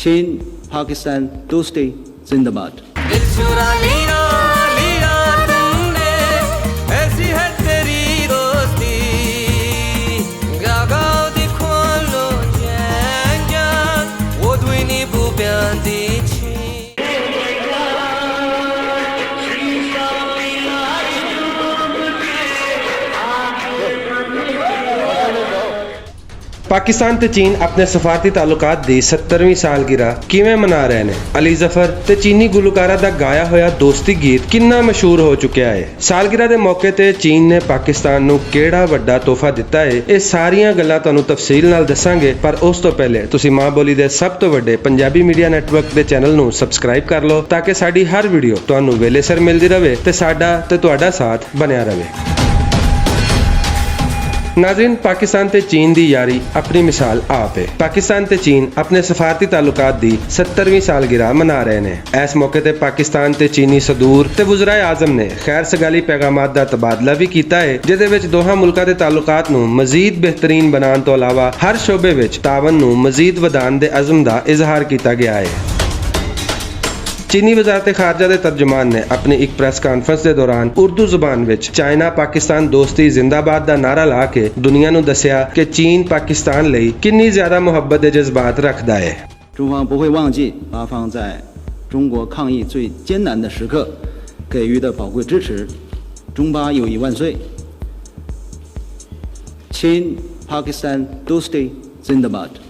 चीन पाकिस्तान दोस्ती जिंदाबाद। पाकिस्तान ते चीन अपने सफारती ताल्लुकात दी 70वीं सालगिरह किवें मना रहे ने? अली जफर ते चीनी गुलकारा दा गाया होया दोस्ती गीत किन्ना मशहूर हो चुकिया है। सालगिरह दे मौके ते चीन ने पाकिस्तान नू केड़ा वड्डा तोहफा दिता है, ये सारियां गल्लां तुहानू तफसील नाल दसांगे। पर उस तो पहले तुसी मां बोली दे सब तो वड्डे पंजाबी मीडिया नेटवर्क दे चैनल नू सबसक्राइब कर लो ताकि साडी हर वीडियो तुहानू वेले सिर मिलदी रहे ते साडा ते तुहाडा साथ बनिया रहे। नाज़रीन, पाकिस्तान ते चीन दी यारी अपनी मिसाल आप है। पाकिस्तान ते चीन अपने सफारती ताल्लुकात दी 70वीं सालगिरह मना रहे ने। इस मौके ते पाकिस्तान ते चीनी सदूर ते वज़ीर आज़म ने खैर सगाली पैगामात दा तबादला भी किया है, जिहदे विच दोहां मुल्कां दे ताल्लुकात नू मजीद बेहतरीन बनाने तो अलावा हर शोबे विच तावन नू मजीद वधाने दे अज़म दा इजहार किया गया है। चीनी वज़ारत खारजा के तर्जुमान ने अपनी एक प्रेस कॉन्फ्रेंस के दौरान उर्दू जुबान विच चाइना पाकिस्तान दोस्ती जिंदाबाद का नारा ला के दुनिया नू दस्या कि चीन पाकिस्तान लई कितनी ज्यादा मुहब्बत के जज्बात रखता है। 中方不会忘记巴方在中国抗疫最艰难的时刻给予的宝贵支持。中巴友谊万岁！ चीन पाकिस्तान दोस्ती जिंदाबाद।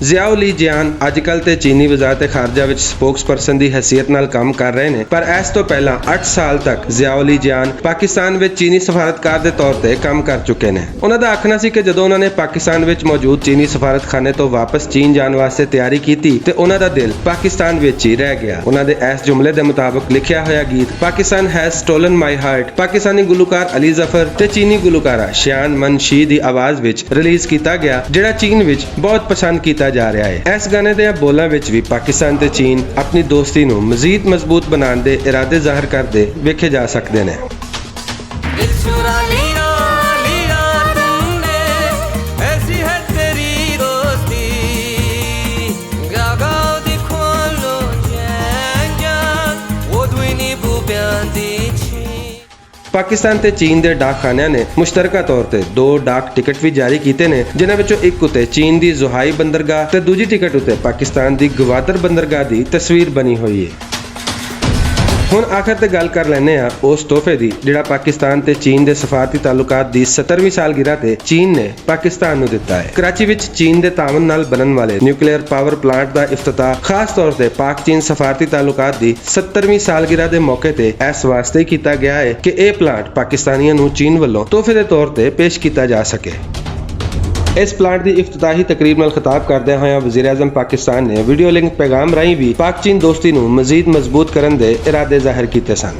ज़ियाउल जियान अजकल ते चीनी वज़ारत खारजा विच स्पोक्स पर्सन की हैसियत नाल काम कर रहे हैं, पर इस तो पहला 8 साल तक ज़ियाउल जियान पाकिस्तान विच चीनी सफारतकार के तौर पर काम कर चुके हैं। उन्हों का आखना सी कि जदों उन्होंने पाकिस्तान विच मौजूद चीनी सफारतखाने तो वापस चीन जाने वास्ते तैयारी की तो उन्हों का दिल पाकिस्तान विच ही रह गया। उन्होंने इस जुमले के मुताबिक लिखा होया गीत Pakistan has stolen my heart Pakistani गुलकार अली जफर ते चीनी गुलकारा शियान मन शी दी आवाज विच रिलीज किया गया, जिहड़ा चीन विच बहुत पसंद किया जा रहा है। इस गाने दे बोलां विच भी पाकिस्तान ते चीन अपनी दोस्ती नू मजीद मजबूत बनाने दे इरादे जाहिर करते वेखे जा सकते हैं। पाकिस्तान ते चीन के डाकखानिया ने मुश्तरका तौर पर 2 डाक टिकट भी जारी किए हैं, जिन्हां विचों एक उत्ते चीन की जुहाई बंदरगाह ते दूजी टिकट उत्ते पाकिस्तान की गवादर बंदरगाह की तस्वीर बनी हुई है। हुण आखिर ते गल कर लैने आ उस तोहफे की जिहड़ा पाकिस्तान ते चीन के सफारती ताल्लुकात की 70वीं सालगिरह ते चीन ने पाकिस्तान नू दिता है। कराची विच चीन के तावन नाल बनन वाले न्यूक्लियर पावर प्लांट का इफ्तिताह खास तौर पर पाक चीन सफारती ताल्लुकात की 70वीं सालगिरह के मौके ते इस वास्ते किया गया है कि यह प्लांट पाकिस्तानियों नू चीन वालों तोहफे के तौर पर पेश किया जा सके। इस प्लांट की इफ्तिताही तकरीब नाल खिताब करदे होया वज़ीर आज़म पाकिस्तान ने वीडियो लिंक पैगाम राही भी पाक चीन दोस्ती नू मजीद मजबूत करन दे इरादे जाहिर किए सन।